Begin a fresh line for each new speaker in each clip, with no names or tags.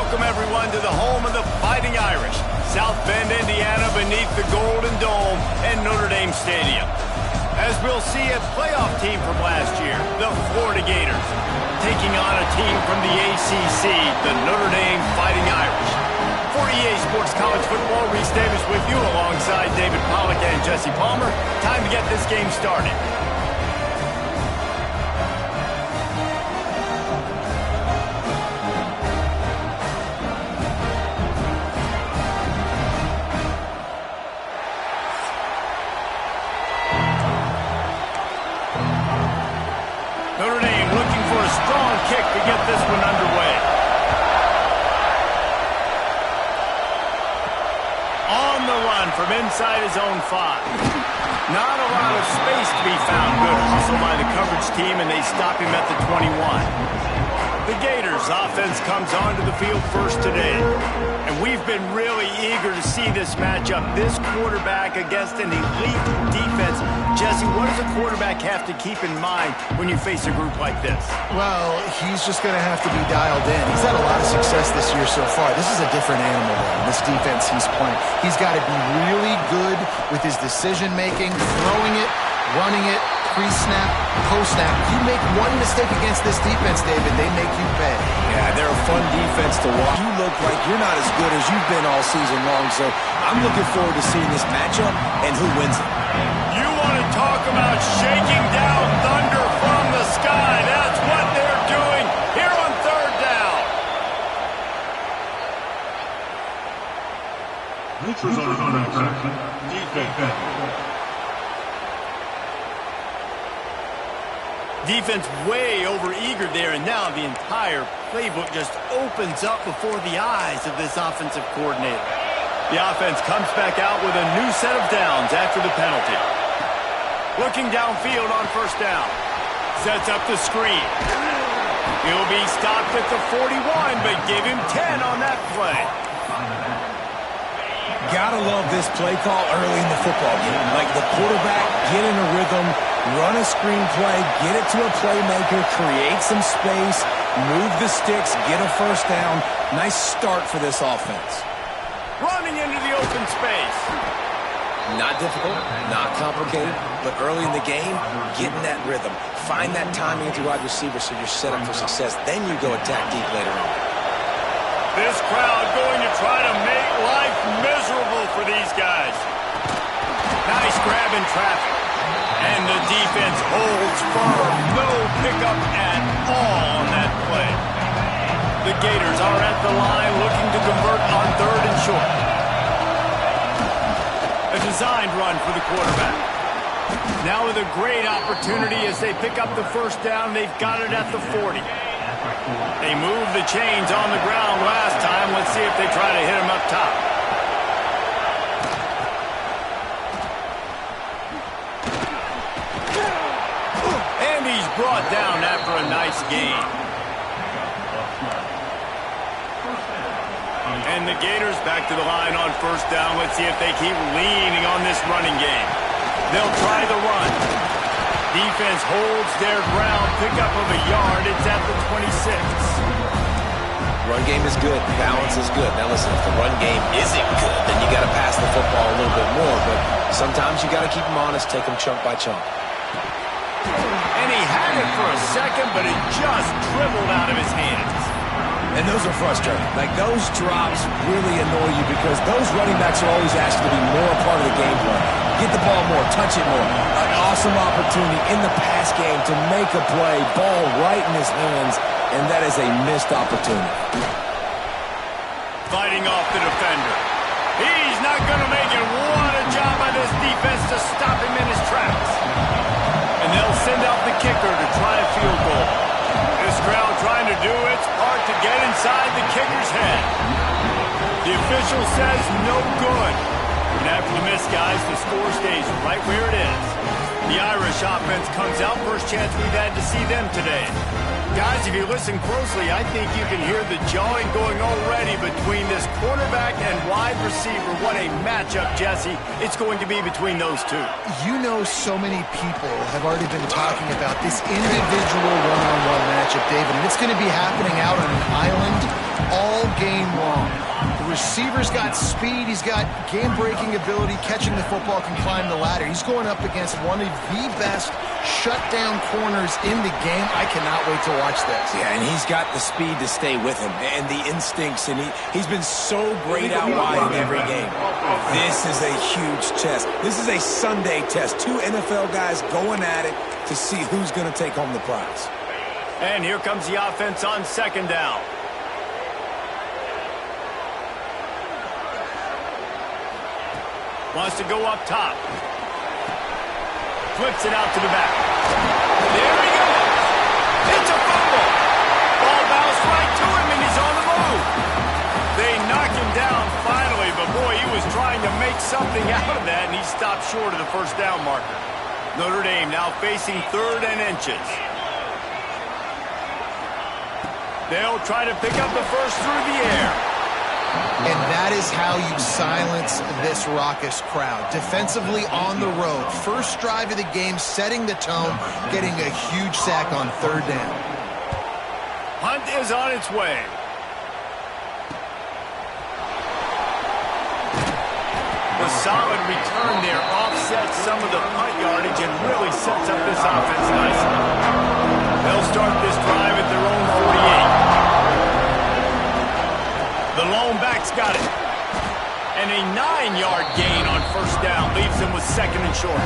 welcome everyone to the home of the Fighting Irish, South Bend, Indiana, beneath the Golden Dome and Notre Dame Stadium. As we'll see a playoff team from last year, the Florida Gators, taking on a team from the ACC, the Notre Dame Fighting Irish. For EA Sports College Football, Reese Davis with you alongside David Pollack and Jesse Palmer. Time to get this game started. Notre Dame looking for a strong kick to get this one underway. On the run from inside his own 5. Not a lot of space to be found. Good hustle by the coverage team, and they stop him at the 21. The Gators offense comes onto the field first today. And we've been really eager to see this matchup. This quarterback against an elite defense. Jesse, what does a quarterback have to keep in mind when you face a group like this?
Well, he's just going to have to be dialed in. He's had a lot of success this year so far. This is a different animal than this defense he's playing. He's got to be really good with his decision-making, throwing it, running it, pre-snap, post-snap. You make one mistake against this defense, David, they make you pay.
Yeah, they're a fun defense to watch. You look like you're not as good as you've been all season long, so I'm looking forward to seeing this matchup and who wins it.
You want to talk about shaking down thunder from the sky. That's what they're doing here on third down. Defense way over-eager there, and now the entire playbook just opens up before the eyes of this offensive coordinator. The offense comes back out with a new set of downs after the penalty. Looking downfield on first down. Sets up the screen. He'll be stopped at the 41, but give him 10 on that play.
Gotta love this play call early in the football game. Like the quarterback, get in a rhythm, run a screen play, get it to a playmaker, create some space, move the sticks, get a first down. Nice start for this offense.
Running into the open space.
Not difficult, not complicated, but early in the game, get in that rhythm. Find that timing with your wide receiver so you're set up for success. Then you go attack deep later on.
This crowd going to try to make life miserable for these guys. Nice grab in traffic. And the defense holds firm. No pickup at all on that play. The Gators are at the line looking to convert on third and short. A designed run for the quarterback. Now with a great opportunity as they pick up the first down. They've got it at the 40. They moved the chains on the ground last time. Let's see if they try to hit him up top. And he's brought down after a nice gain. And the Gators back to the line on first down. Let's see if they keep leaning on this running game. They'll try the run. Defense holds their ground. Pickup of a yard. It's at the 26.
Run game is good. Balance is good. Now listen, if the run game isn't good, then you got to pass the football a little bit more. But sometimes you got to keep them honest, take them chunk by chunk.
And he had it for a second, but it just dribbled out of his hands.
And those are frustrating. Like, those drops really annoy you because those running backs are always asked to be more a part of the game plan. Get the ball more, touch it more. An awesome opportunity in the pass game to make a play, ball right in his hands, and that is a missed opportunity.
Fighting off the defender. He's not going to make it. What a job by this defense to stop him in his tracks. And they'll send out the kicker to try a field goal. This crowd trying to do its part to get inside the kicker's head. The official says no good. And after the miss, guys, the score stays right where it is. The Irish offense comes out. First chance we've had to see them today. Guys, if you listen closely, I think you can hear the jawing going already between this quarterback and wide receiver. What a matchup, Jesse, it's going to be between those two.
You know, so many people have already been talking about this individual one-on-one matchup, David, and it's going to be happening out on an island all game long. The receiver's got speed. He's got game-breaking ability. Catching the football, can climb the ladder. He's going up against one of the best shutdown corners in the game. I cannot wait to watch this.
Yeah, and he's got the speed to stay with him and the instincts, and he's been so great out wide in every game. This is a huge test. This is a Sunday test. Two NFL guys going at it to see who's going to take home the prize.
And here comes the offense on second down. Wants to go up top. Flips it out to the back. There he goes. It's a fumble. Ball bounced right to him, and he's on the move. They knock him down finally, but boy, he was trying to make something out of that, and he stopped short of the first down marker. Notre Dame now facing 3rd and inches. They'll try to pick up the first through the air.
And that is how you silence this raucous crowd. Defensively on the road. First drive of the game, setting the tone, getting a huge sack on 3rd down.
Hunt is on its way. The solid return there offsets some of the punt yardage and really sets up this offense nicely. They'll start this drive at their own 48. The lone back's got it. And a 9-yard gain on first down leaves them with 2nd and short.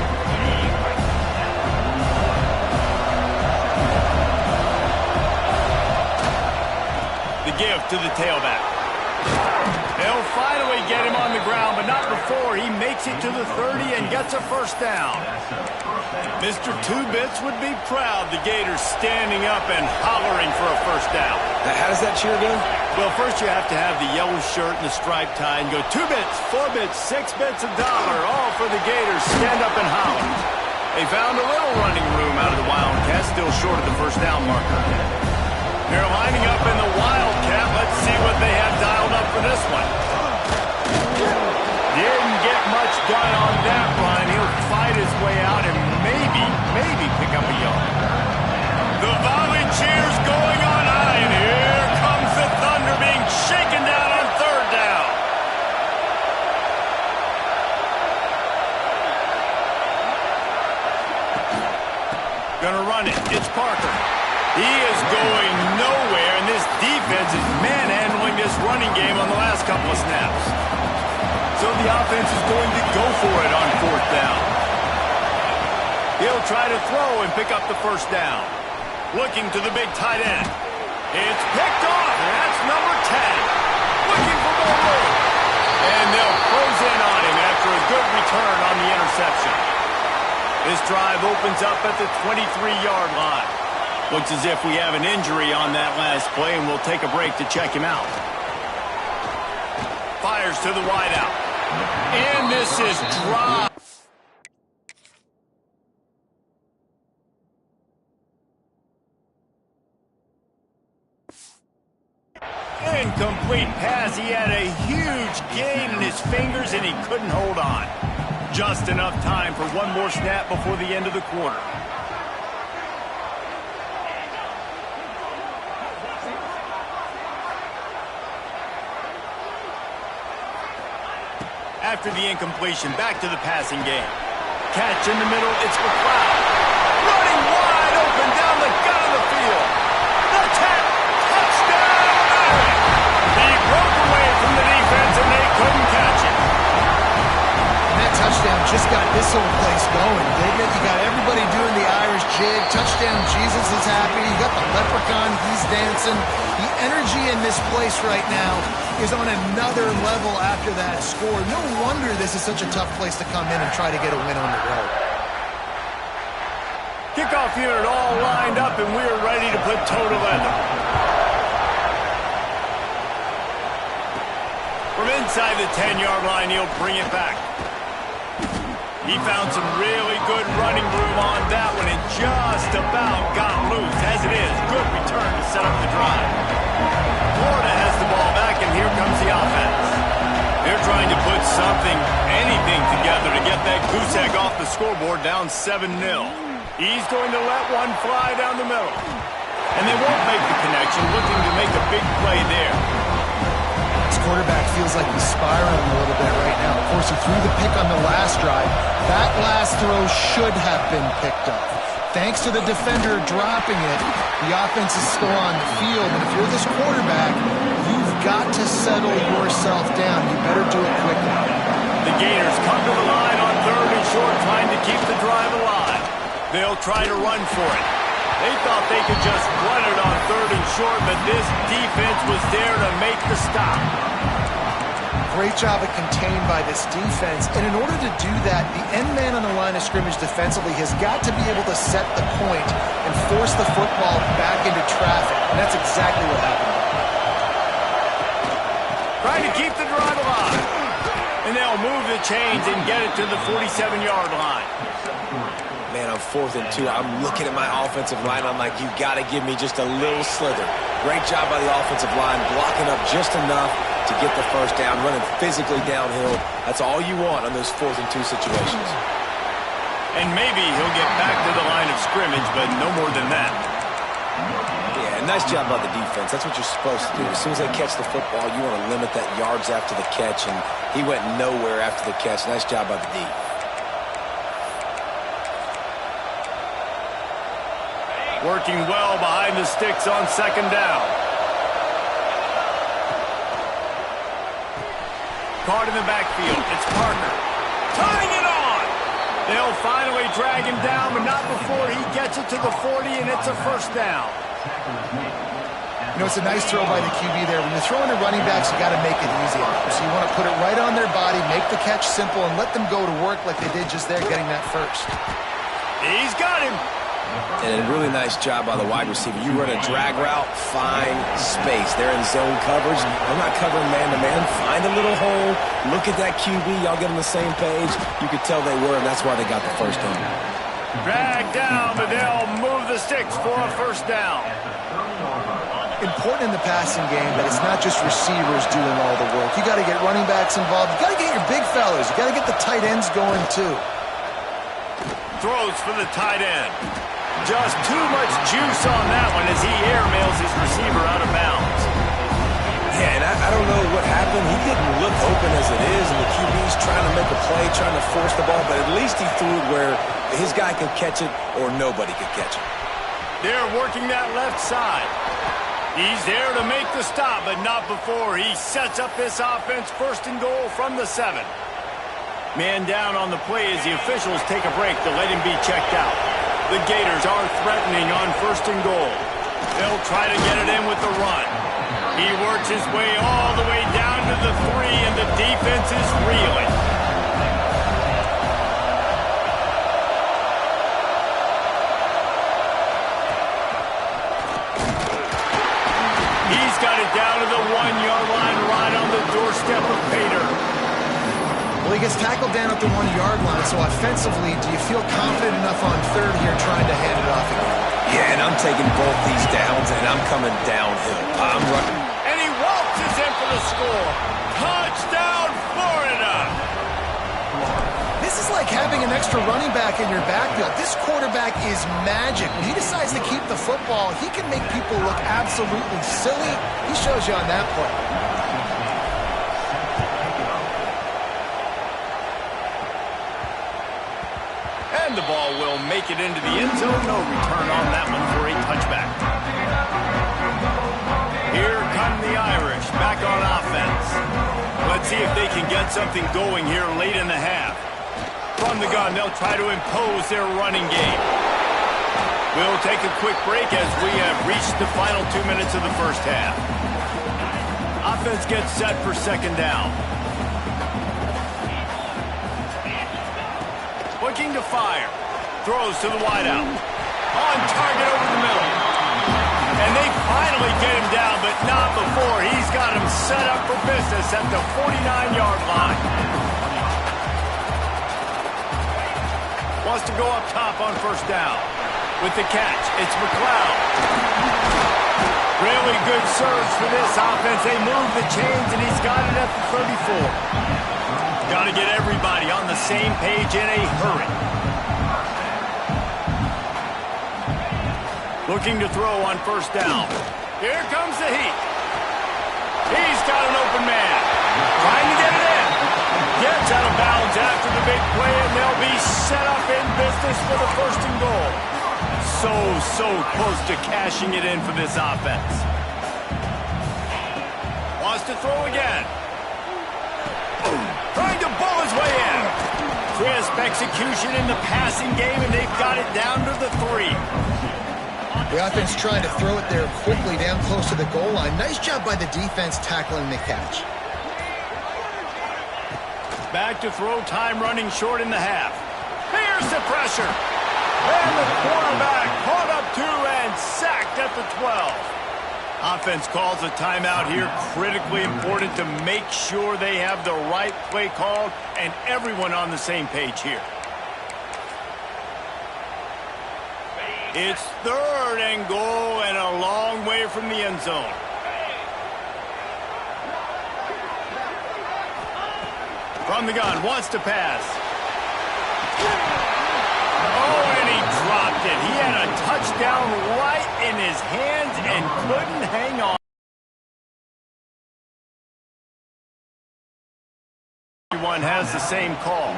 The give to the tailback. They'll finally get him on the ground, but not before he makes it to the 30 and gets a first down. Mr. Two-Bits would be proud. The Gators standing up and hollering for a first down.
How does that cheer go?
Well, first you have to have the yellow shirt and the striped tie and go 2 bits, 4 bits, 6 bits, $1, all for the Gators. Stand up and holler. They found a little running room out of the Wildcats, still short of the first down marker. They're lining up in the Wildcat. Let's see what they have dialed up for this one. Didn't get much done on that run. He'll fight his way out and maybe pick up a yard. The volley cheers going on high, and here comes the Thunder being shaken down on 3rd down. Gonna run it. It's Parker. He is going nowhere, and this defense is manhandling this running game on the last couple of snaps. So the offense is going to go for it on 4th down. He'll try to throw and pick up the first down. Looking to the big tight end. It's picked off, and that's number 10. Looking for more room. And they'll close in on him after a good return on the interception. This drive opens up at the 23-yard line. Looks as if we have an injury on that last play, and we'll take a break to check him out. Fires to the wideout. And this is dropped. Incomplete pass. He had a huge gain in his fingers, and he couldn't hold on. Just enough time for one more snap before the end of the quarter. After the incompletion, back to the passing game. Catch in the middle, it's McLeod. Running wide open down the gut of the field. The tap, touchdown! He broke away from the defense and they couldn't catch it.
And that touchdown just got this whole place going, didn't it? You got everybody doing the Irish jig. Touchdown, Jesus is happy. You got the leprechaun, he's dancing. The energy in this place right now is on another level after that score. No wonder this is such a tough place to come in and try to get a win on the road.
Kickoff unit all lined up, and we're ready to put toe to leather. From inside the 10-yard line, he'll bring it back. He found some really good running room on that one and just about got loose. As it is, good return to set up the drive. Florida has the ball back, and here comes the offense. They're trying to put something, anything together to get that goose egg off the scoreboard down 7-0. He's going to let one fly down the middle. And they won't make the connection, looking to make a big play there.
quarterback feels like he's spiraling a little bit right now. Of course, he threw the pick on the last drive. That last throw should have been picked up. Thanks to the defender dropping it, the offense is still on the field. And if you're this quarterback, you've got to settle yourself down. You better do it quickly.
The Gators come to the line on 3rd and short, trying to keep the drive alive. They'll try to run for it. They thought they could just run it on 3rd and short, but this defense was there to make the stop.
Great job of contained by this defense. And in order to do that, the end man on the line of scrimmage defensively has got to be able to set the point and force the football back into traffic. And that's exactly what happened.
Trying to keep the drive alive. And they'll move the chains and get it to the 47-yard line.
Man, on 4th and 2, I'm looking at my offensive line. I'm like, you got to give me just a little slither. Great job by the offensive line, blocking up just enough to get the first down, running physically downhill. That's all you want on those 4th and 2 situations.
And maybe he'll get back to the line of scrimmage, but no more than that.
Yeah, nice job by the defense. That's what you're supposed to do. As soon as they catch the football, you want to limit that yards after the catch, and he went nowhere after the catch. Nice job by the D.
Working well behind the sticks on 2nd down. Caught in the backfield. It's Parker. Tying it on. They'll finally drag him down, but not before he gets it to the 40, and it's a first down.
You know, it's a nice throw by the QB there. When you're throwing to running backs, you got to make it easy on them. So you want to put it right on their body, make the catch simple, and let them go to work like they did just there, getting that first.
He's got him.
And a really nice job by the wide receiver. You run a drag route, find space. They're in zone coverage. I'm not covering man-to-man. Find a little hole. Look at that QB. Y'all get on the same page. You could tell they were, and that's why they got the first down.
Drag down, but they'll move the sticks for a first down.
Important in the passing game that it's not just receivers doing all the work. You got to get running backs involved. You got to get your big fellas. You got to get the tight ends going too.
Throws for the tight end. Just too much juice on that one as he airmails his receiver out of bounds.
Yeah, and I don't know what happened. He didn't look open as it is, and the QB's trying to make a play, trying to force the ball, but at least he threw it where his guy could catch it or nobody could catch it.
They're working that left side. He's there to make the stop, but not before he sets up this offense 1st and goal from the 7. Man down on the play as the officials take a break to let him be checked out. The Gators are threatening on 1st and goal. They'll try to get it in with the run. He works his way all the way down to the 3, and the defense is reeling. He's got it down to the 1-yard line, right on the doorstep of Pater.
Well, he gets tackled down at the 1-yard line, so offensively, do you feel confident enough on 3rd here trying to hand it off again?
Yeah, and I'm taking both these downs, and I'm coming downhill. I'm running.
And he waltzes in for the score. Touchdown, Florida!
This is like having an extra running back in your backfield. This quarterback is magic. When he decides to keep the football, he can make people look absolutely silly. He shows you on that play.
And the ball will make it into the end zone. No return on that one for a touchback. Here come the Irish back on offense. Let's see if they can get something going here late in the half. From the gun, they'll try to impose their running game. We'll take a quick break as we have reached the final 2 minutes of the first half. Offense gets set for 2nd down. Looking to fire. Throws to the wideout. On target over the middle. And they finally get him down, but not before he's got him set up for business at the 49-yard line. Wants to go up top on 1st down. With the catch, it's McLeod. Really good surge for this offense. They move the chains, and he's got it at the 34. Got to get everybody on the same page in a hurry. Looking to throw on 1st down. Here comes the heat. He's got an open man. out of bounds after the big play, and they'll be set up in business for the first and goal. So close to cashing it in for this offense. Wants to throw again. Trying to bull his way in. Crisp execution in the passing game, and they've got it down to the 3.
The offense trying to throw it there quickly down close to the goal line. Nice job by the defense tackling the catch.
Back to throw, time running short in the half. Here's the pressure. And the quarterback caught up 2 and sacked at the 12. Offense calls a timeout here. Critically important to make sure they have the right play called and everyone on the same page here. It's 3rd and goal and a long way from the end zone. From the gun, wants to pass. Oh, and he dropped it. He had a touchdown right in his hands and couldn't hang on. Everyone has the same call.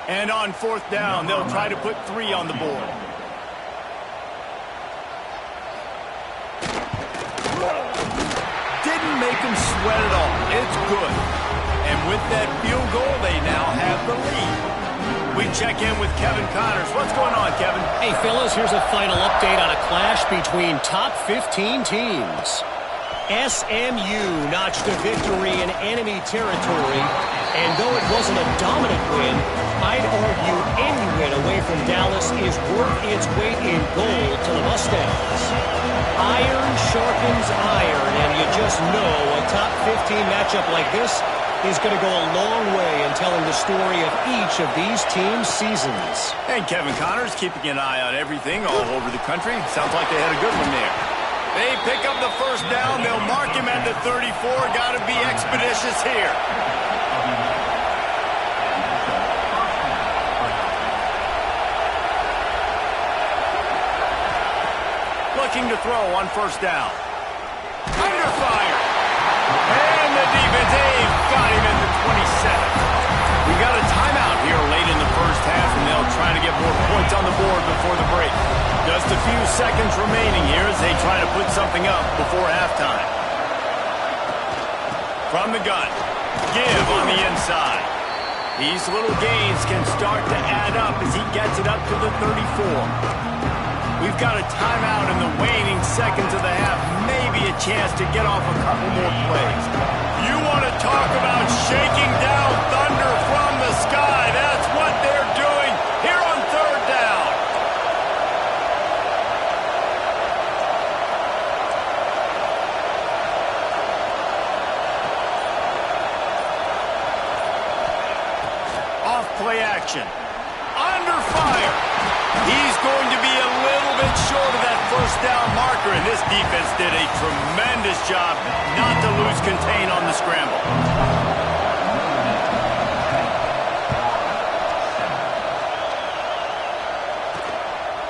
And on 4th down, they'll try to put 3 on the board. Didn't make them sweat at all. It's good. And with that field goal, they now have the lead. We check in with Kevin Connors. What's going on, Kevin?
Hey, fellas, here's a final update on a clash between top 15 teams. SMU notched a victory in enemy territory, and though it wasn't a dominant win, I'd argue any win away from Dallas is worth its weight in gold to the Mustangs. Iron sharpens iron, and you just know a top 15 matchup like this is going to go a long way in telling the story of each of these teams' seasons.
And Kevin Connors keeping an eye on everything all over the country. Sounds like they had a good one there. They pick up the first down. They'll mark him at the 34. Got to be expeditious here. Looking to throw on 1st down. Under fire. And the defense, they've got him at the 27. We got a timeout here late in the first half, and they'll try to get more points on the board before the break. Just a few seconds remaining here as they try to put something up before halftime. From the gun, give on the inside. These little gains can start to add up as he gets it up to the 34. We've got a timeout in the waning seconds of the half. Maybe a chance to get off a couple more plays. You want to talk about shaking down thunder from the sky. That's what they're doing here on 3rd down. Off play action. Under fire. He's going to be a little bit short of that 1st down marker, and this defense did a tremendous job not to lose contain on the scramble.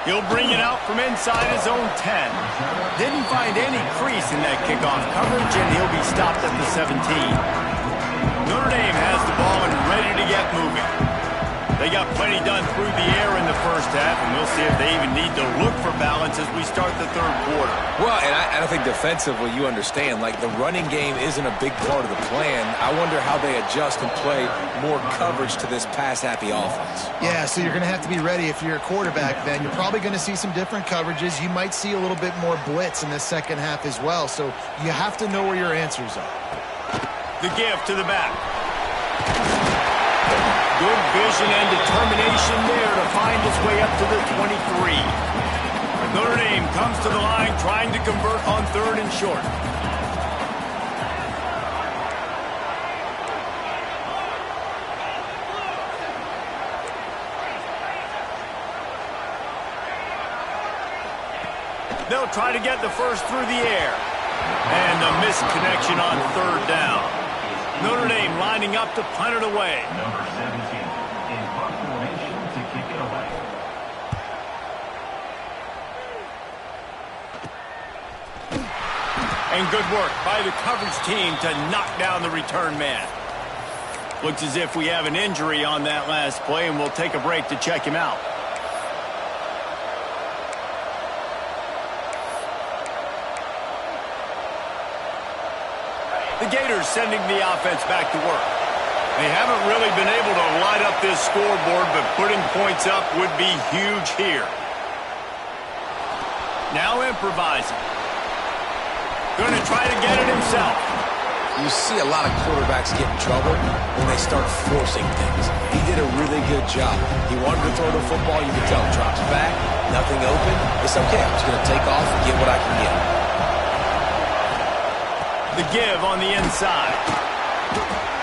He'll bring it out from inside his own 10. Didn't find any crease in that kickoff coverage, and he'll be stopped at the 17. Notre Dame has the ball and ready to get moving. They got plenty done through the air in the first half, and we'll see if they even need to look for balance as we start the 3rd quarter.
Well, and I think defensively, you understand, like the running game isn't a big part of the plan. I wonder how they adjust and play more coverage to this pass-happy offense.
Yeah, so you're going to have to be ready if you're a quarterback then. You're probably going to see some different coverages. You might see a little bit more blitz in the second half as well, so you have to know where your answers are.
The give to the back. Good vision and determination there to find his way up to the 23. Notre Dame comes to the line trying to convert on 3rd and short. They'll try to get the first through the air. And the missed connection on 3rd down. Notre Dame lining up to punt it away.
Number 17 in punt formation to kick it away.
And good work by the coverage team to knock down the return man. Looks as if we have an injury on that last play, and we'll take a break to check him out. The Gators sending the offense back to work. They haven't really been able to light up this scoreboard, but putting points up would be huge here. Now improvising. Going to try to get it himself.
You see a lot of quarterbacks get in trouble when they start forcing things. He did a really good job. He wanted to throw the football. You could tell him drops back, nothing open. It's okay. I'm just going to take off and get what I can get.
The give on the inside.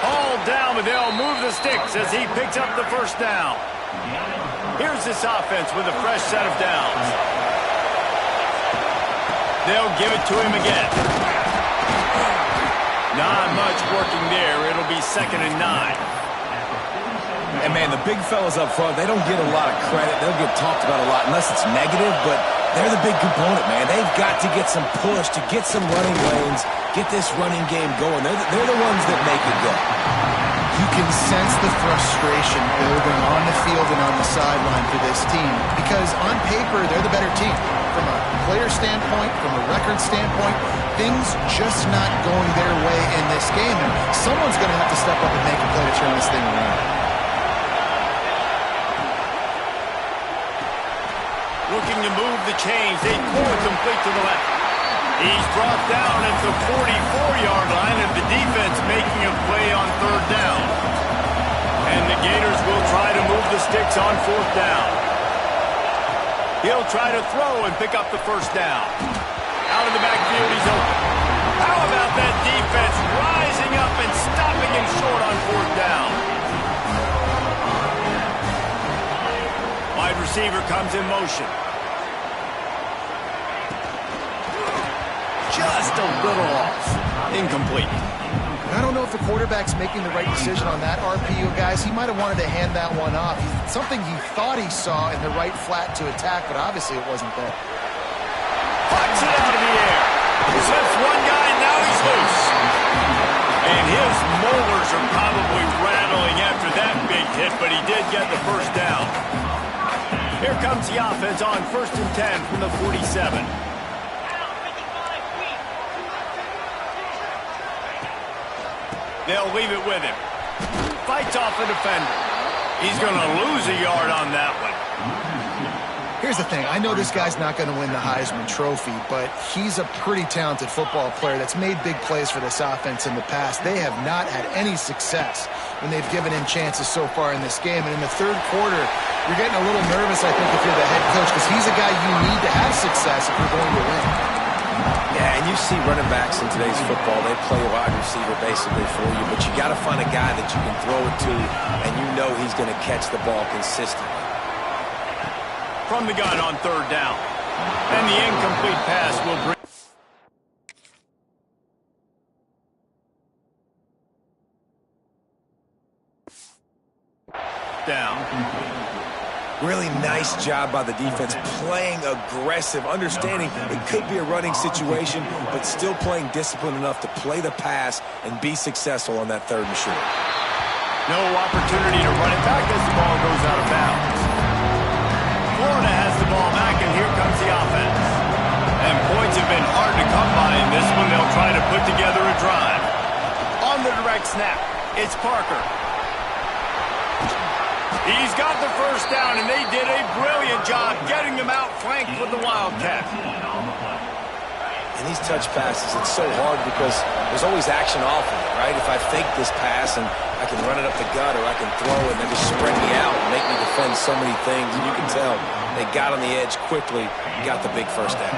All down, but they'll move the sticks as he picks up the first down. Here's this offense with a fresh set of downs. They'll give it to him again. Not much working there. It'll be 2nd and 9.
And, man, the big fellas up front, they don't get a lot of credit. They'll get talked about a lot unless it's negative, but they're the big component, man. They've got to get some push, to get some running lanes, get this running game going. They're the ones that make it go.
You can sense the frustration building on the field and on the sideline for this team because on paper, they're the better team. From a player standpoint, from a record standpoint, things just not going their way in this game. And someone's going to have to step up and make a play to turn this thing around.
Looking to move the chains. They pull it complete to the left. He's brought down at the 44-yard line, and the defense making a play on 3rd down. And the Gators will try to move the sticks on 4th down. He'll try to throw and pick up the first down. Out of the backfield, he's open. How about that defense rising up and stopping him short on 4th down? Wide receiver comes in motion. Just a little off. Incomplete.
I don't know if the quarterback's making the right decision on that RPO, guys. He might have wanted to hand that one off. Something he thought he saw in the right flat to attack, but obviously it wasn't there.
Puts it out of the air. Slips one guy, now he's loose. And his molars are probably rattling after that big hit, but he did get the first down. Here comes the offense on 1st and 10 from the 47. They'll leave it with him. Fights off a defender. He's going to lose a yard on that one.
Here's the thing. I know this guy's not going to win the Heisman Trophy, but he's a pretty talented football player that's made big plays for this offense in the past. They have not had any success when they've given him chances so far in this game. And in the 3rd quarter, you're getting a little nervous, I think, if you're the head coach, because he's a guy you need to have success if you're going to win.
Yeah, and you see running backs in today's football, they play a wide receiver basically for you, but you got to find a guy that you can throw it to, and you know he's going to catch the ball consistently.
From the gun on 3rd down. And the incomplete pass will bring down.
Really nice job by the defense, playing aggressive, understanding it could be a running situation, but still playing disciplined enough to play the pass and be successful on that 3rd and short.
No opportunity to run it back as the ball goes out of bounds. Florida has the ball back, and here comes the offense. And points have been hard to come by in this one. They'll try to put together a drive. On the direct snap, it's Parker. He's got the first down, and they did a brilliant job getting them out flanked with the Wildcat.
And these touch passes, it's so hard because there's always action off of it, right? If I fake this pass and I can run it up the gut or I can throw it and then just spread me out and make me defend so many things, and you can tell they got on the edge quickly, got the big first down.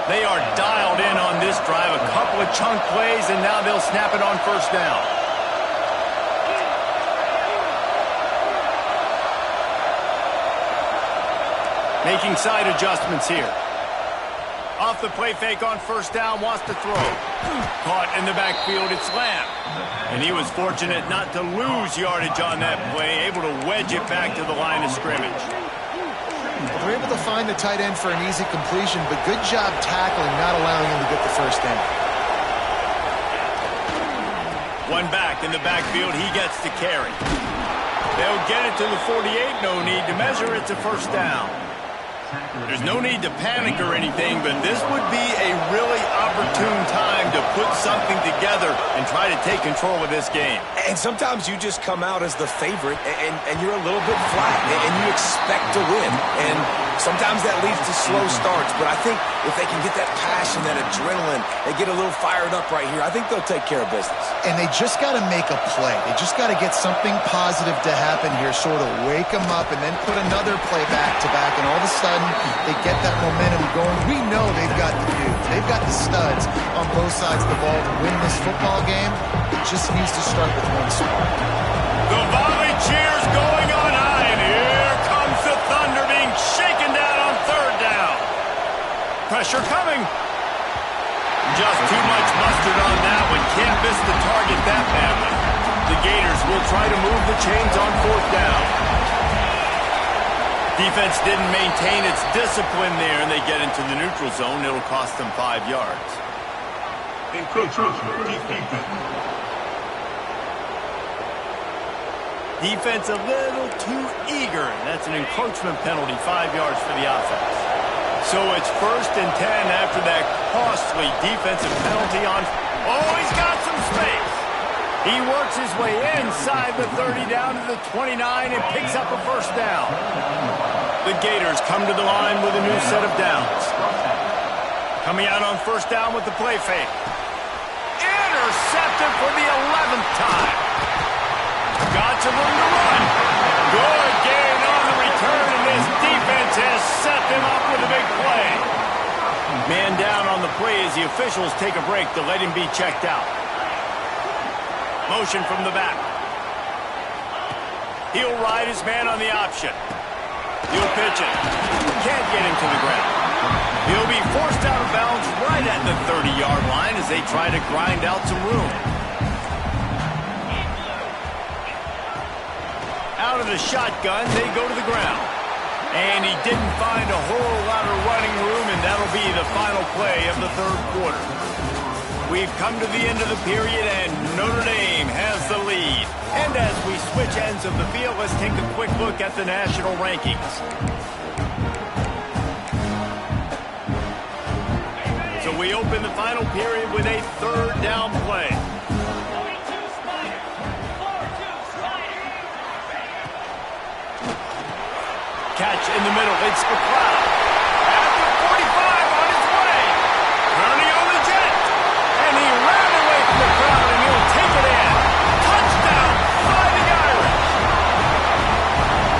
They are dialed in on this drive, a couple of chunk plays, and now they'll snap it on 1st down. Making side adjustments here. Off the play fake on first down, wants to throw. Caught in the backfield, it's Lamb. And he was fortunate not to lose yardage on that play, able to wedge it back to the line of scrimmage.
They're able to find the tight end for an easy completion, but good job tackling, not allowing him to get the first down.
One back in the backfield, he gets the carry. They'll get it to the 48, no need to measure, it's a first down. There's no need to panic or anything, but this would be a really opportune time to put something together and try to take control of this game.
And sometimes you just come out as the favorite, and you're a little bit flat, and you expect to win. And sometimes that leads to slow starts, but I think if they can get that passion, that adrenaline, they get a little fired up right here, I think they'll take care of business.
And they just got to make a play. They just got to get something positive to happen here, sort of wake them up, and then put another play back-to-back, and all of a sudden, they get that momentum going. We know they've got the dudes. They've got the studs on both sides of the ball to win this football game. It just needs to start with one spark.
The volley cheers going on high, and here comes the Thunder being shaken down on third down. Pressure coming. Just too much mustard on that one. Can't miss the target that badly. The Gators will try to move the chains on fourth down. Defense didn't maintain its discipline there, and they get into the neutral zone. It'll cost them 5 yards.
Encroachment, defense.
Defense a little too eager. That's an encroachment penalty, 5 yards for the offense. So it's 1st and 10 after that costly defensive penalty on... Oh, he's got some space. He works his way inside the 30 down to the 29 and picks up a first down. The Gators come to the line with a new set of downs. Coming out on first down with the play fake. Intercepted for the 11th time. Got some room to run. Good gain on the return, and this defense has set them up with a big play. Man down on the play as the officials take a break to let him be checked out. Motion from the back. He'll ride his man on the option. He'll pitch it. Can't get him to the ground. He'll be forced out of bounds right at the 30-yard line as they try to grind out some room. Out of the shotgun, they go to the ground. And he didn't find a whole lot of running room, and that'll be the final play of the third quarter. We've come to the end of the period, and Notre Dame has the lead. And as we switch ends of the field, let's take a quick look at the national rankings. So we open the final period with a third down play. Catch in the middle, it's McLeod. At the 45 on his way. Turning on the jet. And he ran away from the crowd, and he'll take it in. Touchdown, Fighting Irish.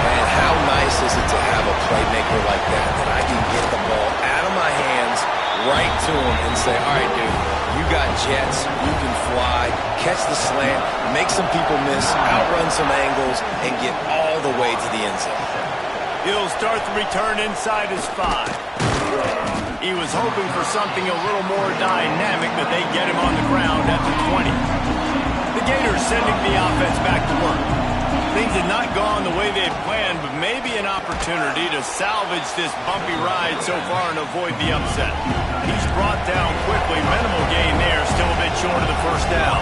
Man, how nice is it to have a playmaker like that I can get the ball out of my hands, right to him, and say, all right, dude, you got jets, you can fly, catch the slant, make some people miss, outrun some angles, and get all the way to the end zone.
He'll start the return inside his 5. He was hoping for something a little more dynamic, but they get him on the ground at the 20. The Gators sending the offense back to work. Things had not gone the way they had planned, but maybe an opportunity to salvage this bumpy ride so far and avoid the upset. He's brought down quickly. Minimal gain there, still a bit short of the first down.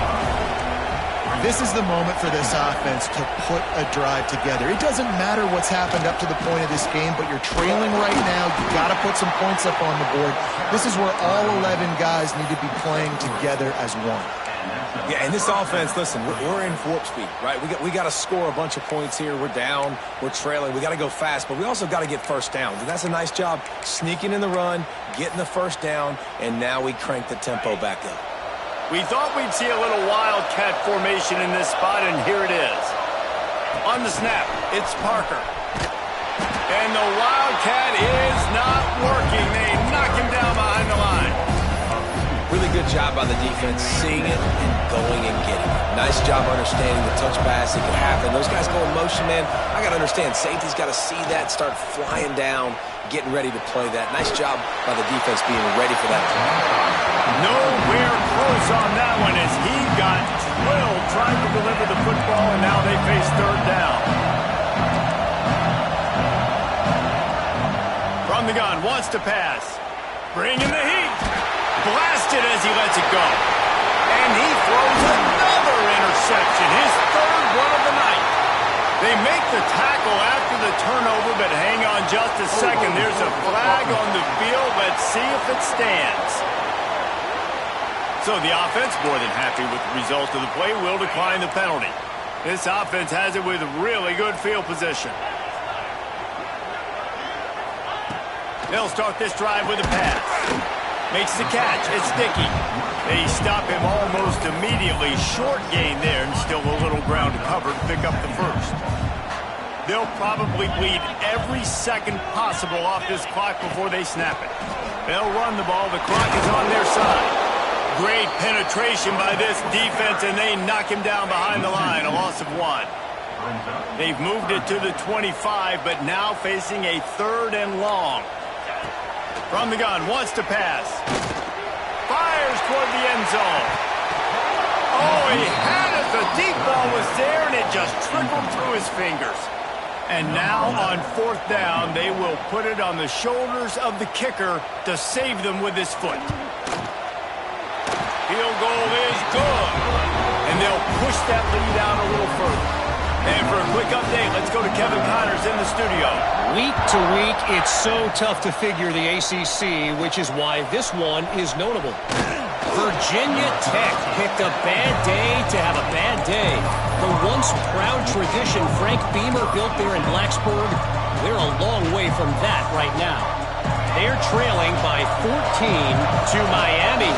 This is the moment for this offense to put a drive together. It doesn't matter what's happened up to the point of this game, but you're trailing right now. You've got to put some points up on the board. This is where all 11 guys need to be playing together as one.
Yeah, and this offense, listen, we're in warp speed, right? We got to score a bunch of points here. We're down. We're trailing. We got to go fast, but we also got to get first downs. And that's a nice job sneaking in the run, getting the first down, and now we crank the tempo back up.
We thought we'd see a little wildcat formation in this spot, and here it is. On the snap, it's Parker. And the wildcat is not working. They knock him down behind the line.
Really good good job by the defense seeing it and going and getting it. Nice job understanding the touch pass that can happen. Those guys go in motion, man. I got to understand, safety's got to see that, start flying down, getting ready to play that. Nice job by the defense being ready for that play.
Nowhere close on that one as he got drilled trying to deliver the football, and now they face third down. From the gun, wants to pass. Bringing the heat. Blasted as he lets it go. And he throws another interception, his third one of the night. They make the tackle after the turnover, but hang on just a second. There's a flag on the field. Let's see if it stands. So the offense, more than happy with the result of the play, will decline the penalty. This offense has it with really good field position. They'll start this drive with a pass. Makes the catch. It's Sticky. They stop him almost immediately. Short gain there, and still a little ground to cover to pick up the first. They'll probably bleed every second possible off this clock before they snap it. They'll run the ball. The clock is on their side. Great penetration by this defense, and they knock him down behind the line. A loss of 1. They've moved it to the 25, but now facing a third and long. From the gun, wants to pass. Fires toward the end zone. Oh, he had it. The deep ball was there, and it just trickled through his fingers. And now on fourth down, they will put it on the shoulders of the kicker to save them with his foot. Field goal is good. And they'll push that lead out a little further. And for a quick update, let's go to Kevin Connors in the studio.
Week to week, it's so tough to figure the ACC, which is why this one is notable. Virginia Tech picked a bad day to have a bad day. The once proud tradition Frank Beamer built there in Blacksburg, they're a long way from that right now. They're trailing by 14 to Miami.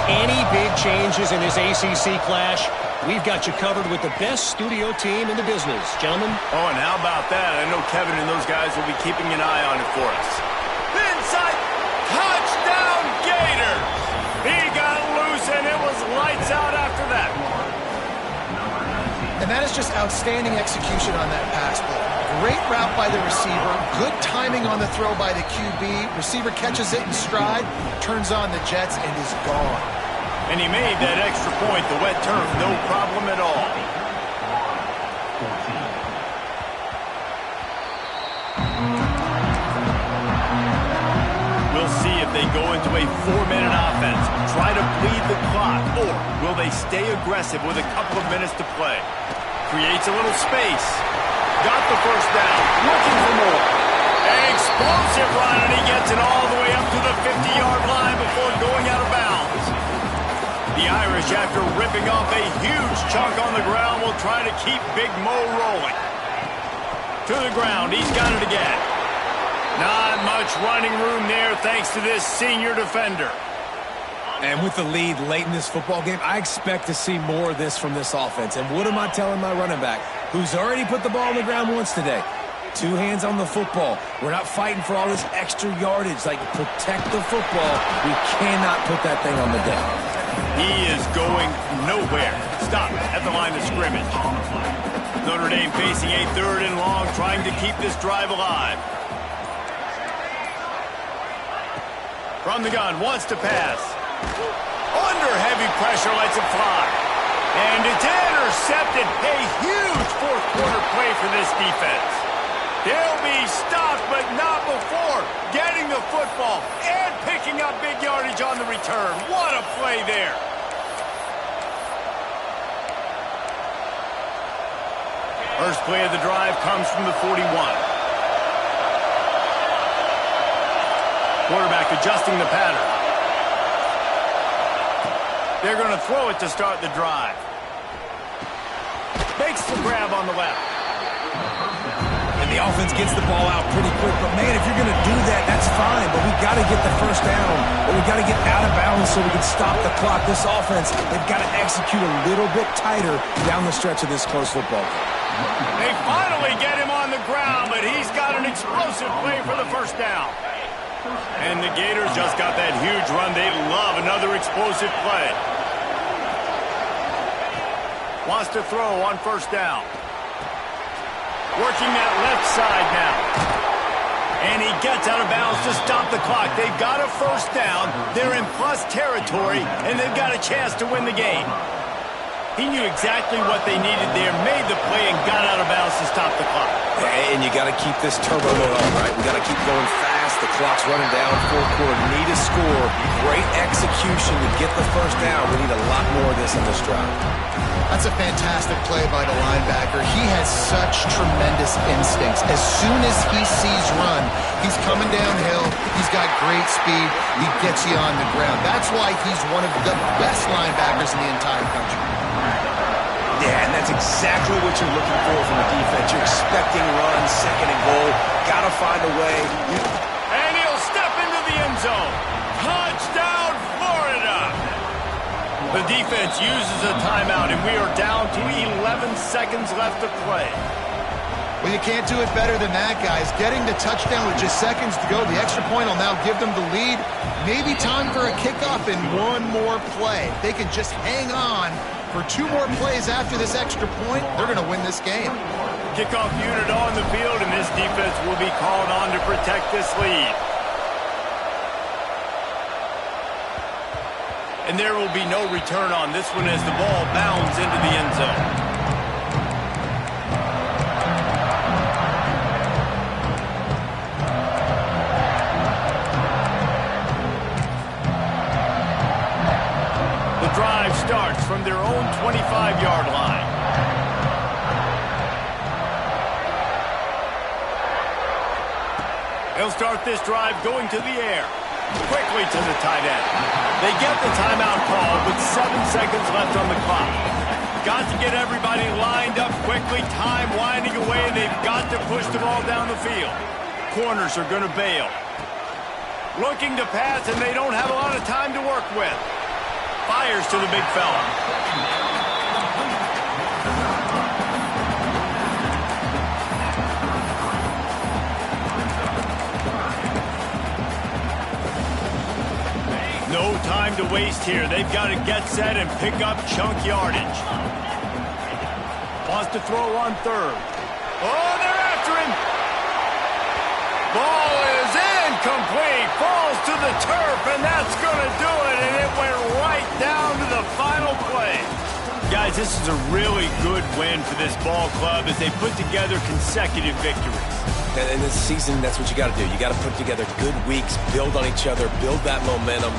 Any big changes in this ACC clash? We've got you covered with the best studio team in the business, gentlemen.
Oh, and how about that? I know Kevin and those guys will be keeping an eye on it for us. Inside, touchdown Gators! He got loose, and it was lights out after that.
And that is just outstanding execution on that pass play. Great route by the receiver, good timing on the throw by the QB. Receiver catches it in stride, turns on the jets, and is gone.
And he made that extra point, the wet turf, no problem at all. We'll see if they go into a 4-minute offense, try to bleed the clock, or will they stay aggressive with a couple of minutes to play? Creates a little space. Got the first down, looking for more. An explosive run, and he gets it all the way up to the 50-yard line before going out of bounds. The Irish, after ripping off a huge chunk on the ground, will try to keep Big Mo rolling. To the ground, he's got it again. Not much running room there thanks to this senior defender.
And with the lead late in this football game, I expect to see more of this from this offense. And what am I telling my running back, who's already put the ball on the ground once today? 2 hands on the football. We're not fighting for all this extra yardage. Like, protect the football. We cannot put that thing on the deck.
He is going nowhere. Stop at the line of scrimmage. Notre Dame facing a third and long, trying to keep this drive alive. From the gun, wants to pass. Under heavy pressure, lets it fly. And it's intercepted. A huge fourth-quarter play for this defense. They'll be stopped, but not before getting the football and picking up big yardage on the return. What a play there. First play of the drive comes from the 41. Quarterback adjusting the pattern. They're going to throw it to start the drive. Makes the grab on the left.
And the offense gets the ball out pretty quick. But, man, if you're going to do that, that's fine. But we've got to get the first down. Or we've got to get out of bounds so we can stop the clock. This offense, they've got to execute a little bit tighter down the stretch of this close football game.
They finally get him on the ground, but he's got an explosive play for the first down. And the Gators just got that huge run. They love another explosive play. Wants to throw on first down. Working that left side now. And he gets out of bounds to stop the clock. They've got a first down. They're in plus territory, and they've got a chance to win the game. He knew exactly what they needed there, made the play, and got out of bounds to stop the clock.
And you got to keep this turbo mode on, right? We got to keep going fast. The clock's running down. Fourth quarter, need a score. Great execution to get the first down. We need a lot more of this in this drive.
That's a fantastic play by the linebacker. He has such tremendous instincts. As soon as he sees run, he's coming downhill. He's got great speed. He gets you on the ground. That's why he's one of the best linebackers in the entire country.
Yeah, and that's exactly what you're looking for from the defense. You're expecting runs, second and goal. Got to find a way.
And he'll step into the end zone. Touchdown, Florida! The defense uses a timeout, and we are down to 11 seconds left to play.
Well, you can't do it better than that, guys. Getting the touchdown with just seconds to go. The extra point will now give them the lead. Maybe time for a kickoff and one more play. They can just hang on for two more plays after this extra point. They're going to win this game.
Kickoff unit on the field, and this defense will be called on to protect this lead. And there will be no return on this one as the ball bounds into the end zone. The drive starts from their own 25-yard line. They'll start this drive going to the air. Quickly to the tight end. They get the timeout call with 7 seconds left on the clock. Got to get everybody lined up quickly. Time winding away. They've got to push the ball down the field. Corners are going to bail. Looking to pass, and they don't have a lot of time to work with. Fires to the big fella. No time to waste here. They've got to get set and pick up chunk yardage. Wants to throw on third. Oh, they're after him. Ball is incomplete. Falls to the turf, and that's going to do it. And it went right down to the final play. Guys, this is a really good win for this ball club as they put together consecutive victories.
And this season, that's what you got to do. You got to put together good weeks, build on each other, build that momentum.